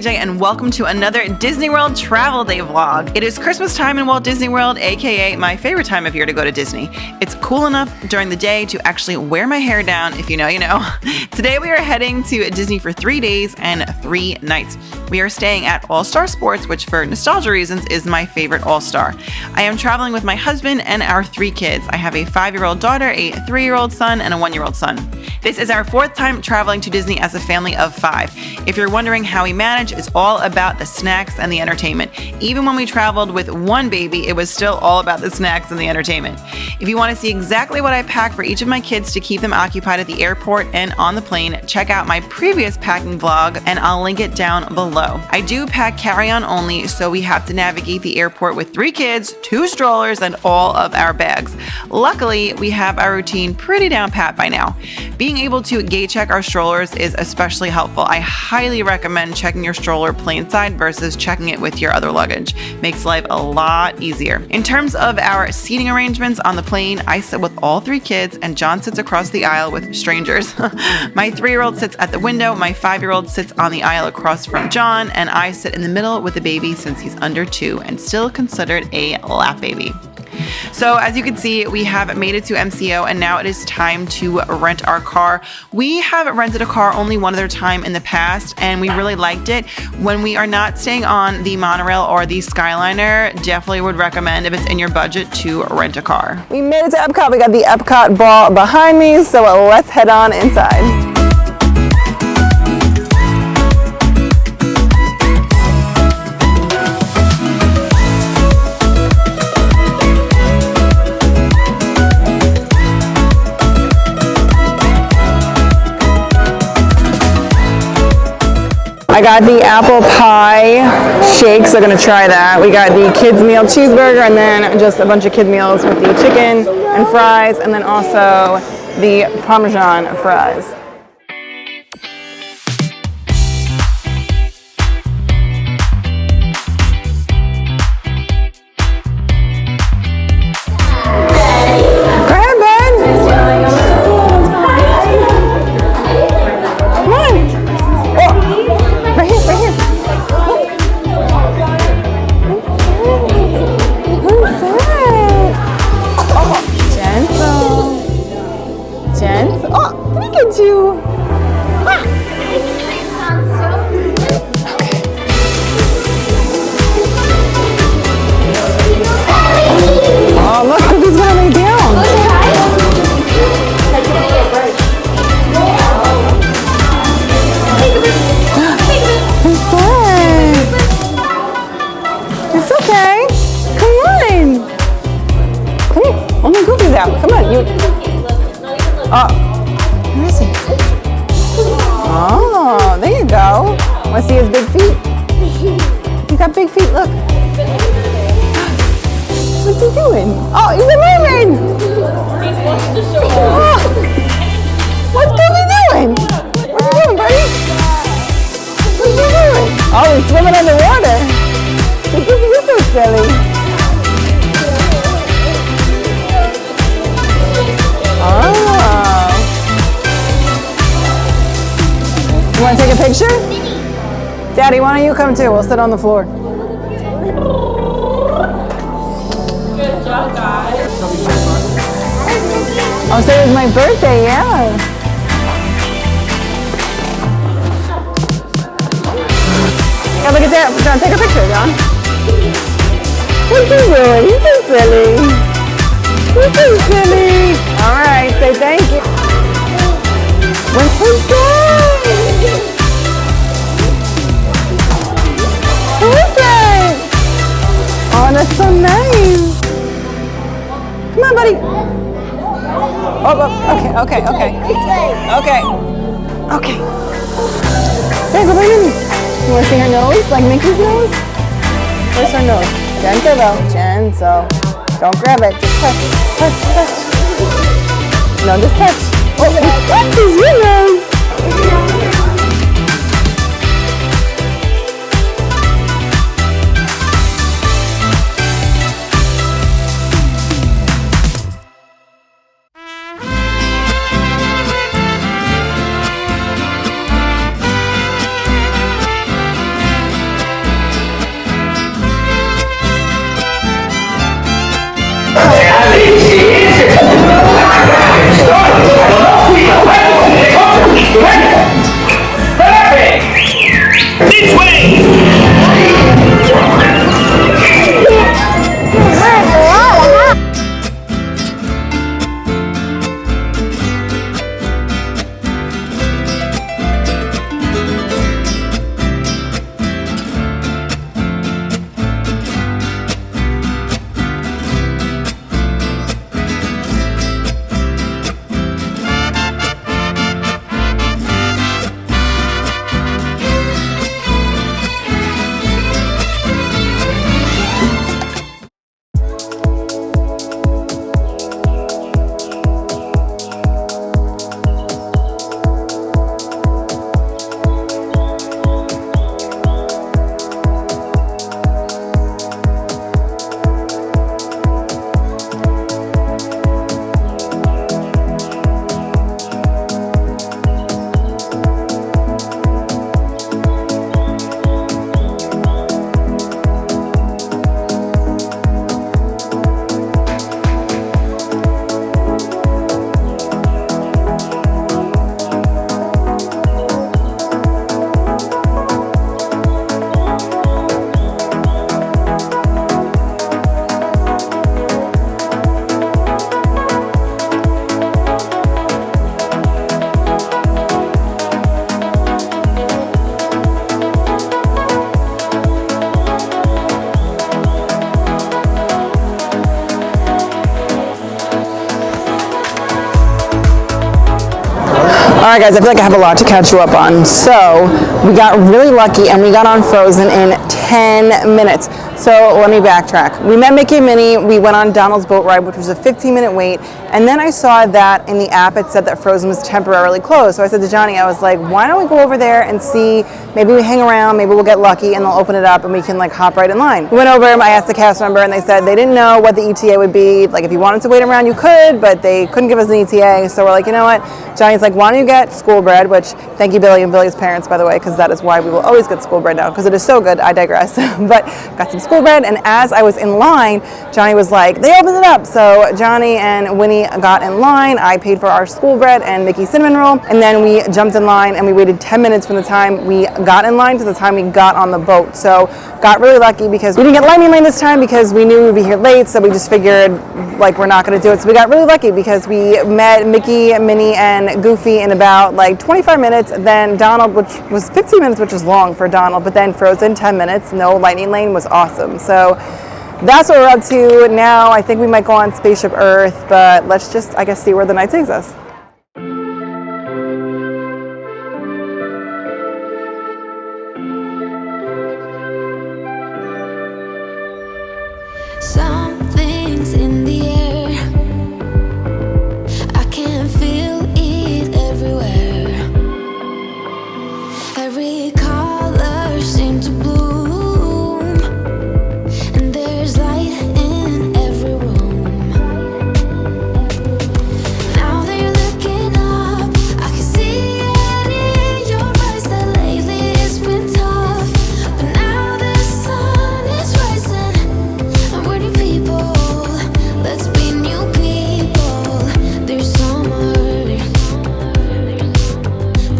AJ, and welcome to another Disney World Travel Day vlog. It is Christmas time in Walt Disney World, aka my favorite time of year to go to Disney. It's cool enough during the day to actually wear my hair down. If you know, you know. Today we are heading to Disney for 3 days and 3 nights. We are staying at All-Star Sports, which for nostalgia reasons is my favorite All-Star. I am traveling with my husband and our 3 kids. I have a 5-year-old daughter, a 3-year-old son, and a 1-year-old son. This is our 4th time traveling to Disney as a family of 5. If you're wondering how we manage, it's all about the snacks and the entertainment. Even when we traveled with 1 baby, it was still all about the snacks and the entertainment. If you want to see exactly what I pack for each of my kids to keep them occupied at the airport and on the plane, check out my previous packing vlog and I'll link it down below. I do pack carry-on only, so we have to navigate the airport with 3 kids, 2 strollers, and all of our bags. Luckily, we have our routine pretty down pat by now. Being able to gate check our strollers is especially helpful. I highly recommend checking your stroller plane side versus checking it with your other luggage. Makes life a lot easier. In terms of our seating arrangements on the plane, I sit with all 3 kids and John sits across the aisle with strangers. My 3-year-old sits at the window, my 5-year-old sits on the aisle across from John, and I sit in the middle with the baby since he's under 2 and still considered a lap baby. So as you can see, we have made it to MCO and now it is time to rent our car. We have rented a car only one other time in the past and we really liked it. When we are not staying on the monorail or the Skyliner, definitely would recommend, if it's in your budget, to rent a car. We made it to Epcot. We got the Epcot ball behind me, so let's head on inside. I got the apple pie shake, so I'm gonna try that. We got the kids meal cheeseburger and then just a bunch of kid meals with the chicken and fries and then also the Parmesan fries. Oh, there you go. Want to see his big feet? He's got big feet, look. What's he doing? Oh, he's a mermaid! He's washed ashore. Oh. What's Goofy doing? What are you doing, buddy? What are you doing? Oh, he's swimming underwater. Goofy, you're so silly. Oh. You want to take a picture? Daddy, why don't you come too? We'll sit on the floor. Good job, guys. Oh, so it was my birthday, yeah. Yeah, look at that. John, take a picture, John. What's he doing? He's so silly. He's so silly. All right, say thank you. What's his name? Who is that? Oh, that's so nice. Come on, buddy. Oh, okay. There, go by Minnie. You want to see her nose? Like Mickey's nose? Where's her nose? Gentle though. Gentle. Don't grab it. Just touch. No, just touch. Oh, what is your nose? Alright guys, I feel like I have a lot to catch you up on. So, we got really lucky and we got on Frozen in 10 minutes. So, let me backtrack. We met Mickey and Minnie, we went on Donald's boat ride, which was a 15-minute wait, and then I saw that in the app it said that Frozen was temporarily closed. So I said to Johnny, I was like, why don't we go over there and see, maybe we hang around, maybe we'll get lucky and they'll open it up and we can like hop right in line. We went over, I asked the cast member and they said they didn't know what the ETA would be. Like if you wanted to wait around you could, but they couldn't give us an ETA. So we're like, you know what? Johnny's like, why don't you get school bread, which thank you Billy and Billy's parents by the way, because that is why we will always get school bread now, because it is so good. I digress. But got some school bread, and as I was in line, Johnny was like, they opened it up. So Johnny and Winnie got in line. I paid for our school bread and Mickey cinnamon roll, and then we jumped in line and we waited 10 minutes from the time we got in line to the time we got on the boat. So got really lucky because we didn't get lightning lane this time because we knew we'd be here late, so we just figured like we're not going to do it. So we got really lucky because we met Mickey, Minnie, and Goofy in about like 25 minutes. Then Donald, which was 15 minutes, which was long for Donald, but then Frozen 10 minutes, no lightning lane, was awesome. So that's what we're up to now. I think we might go on Spaceship Earth, but let's just, I guess, see where the night takes us. Something's in the air. I can feel it everywhere. Every color seems to bloom, and there's light in every room. Now that you're looking up, I can see it in your eyes that lately it's been tough. But now the sun is rising. We're new people, let's be new people. There's summer.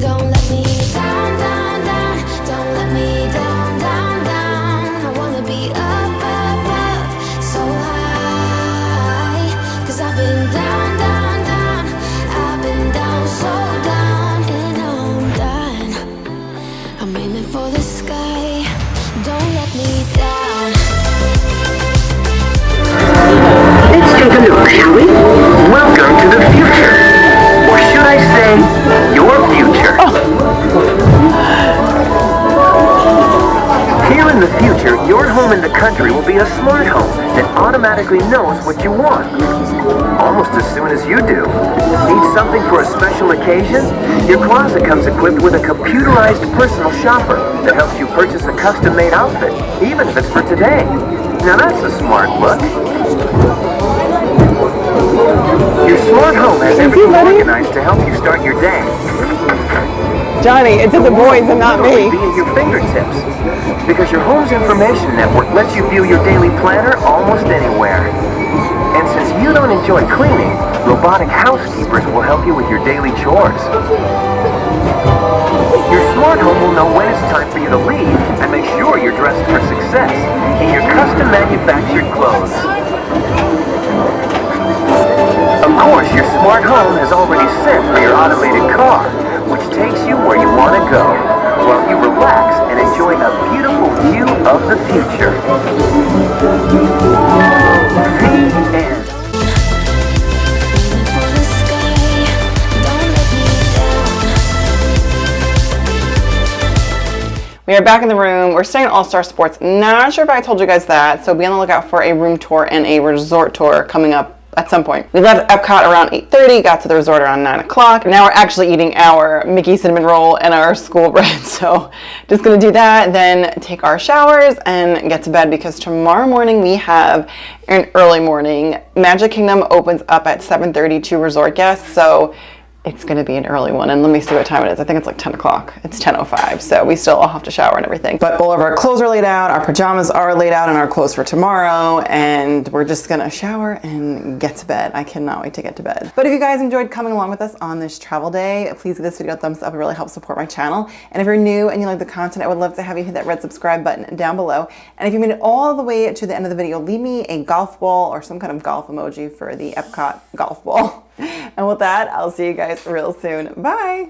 Don't let me down, down, down. Don't let me down, down, down. I wanna be up, up, up, so high. 'Cause I've been down, down, down. I've been down, so down. And now I'm done. I'm aiming for the sky. Don't let me down. Let's take a look, shall we? Welcome to the future. Or should I say, your future. Here in the future, your home in the country will be a smart home that automatically knows what you want. Almost as soon as you do. Need something for a special occasion? Your closet comes equipped with a computerized personal shopper that helps you purchase a custom-made outfit, even if it's for today. Now that's a smart look. Your smart home has everything organized to help you start your day. Johnny, it's the boys and not me. Be at your fingertips. Because your home's information network lets you view your daily planner almost anywhere. And since you don't enjoy cleaning, robotic housekeepers will help you with your daily chores. Your smart home will know when it's time for you to leave and make sure you're dressed for success in your custom manufactured clothes. Of course, your smart home has already sent for your automated car, which takes you where you want to go, while you relax and enjoy a beautiful view of the future. The end. Aiming for the sky. Don't let me down. We are back in the room. We're staying at All-Star Sports. Not sure if I told you guys that, so be on the lookout for a room tour and a resort tour coming up at some point. We left Epcot around 8:30, got to the resort around 9 o'clock. Now we're actually eating our Mickey cinnamon roll and our school bread. So just gonna do that, then take our showers and get to bed because tomorrow morning we have an early morning. Magic Kingdom opens up at 7:30 to resort guests, so it's going to be an early one. And let me see what time it is. I think it's like 10 o'clock. It's 10:05. So we still all have to shower and everything. But all of our clothes are laid out. Our pajamas are laid out and our clothes for tomorrow. And we're just going to shower and get to bed. I cannot wait to get to bed. But if you guys enjoyed coming along with us on this travel day, please give this video a thumbs up. It really helps support my channel. And if you're new and you like the content, I would love to have you hit that red subscribe button down below. And if you made it all the way to the end of the video, leave me a golf ball or some kind of golf emoji for the Epcot golf ball. And with that, I'll see you guys real soon. Bye.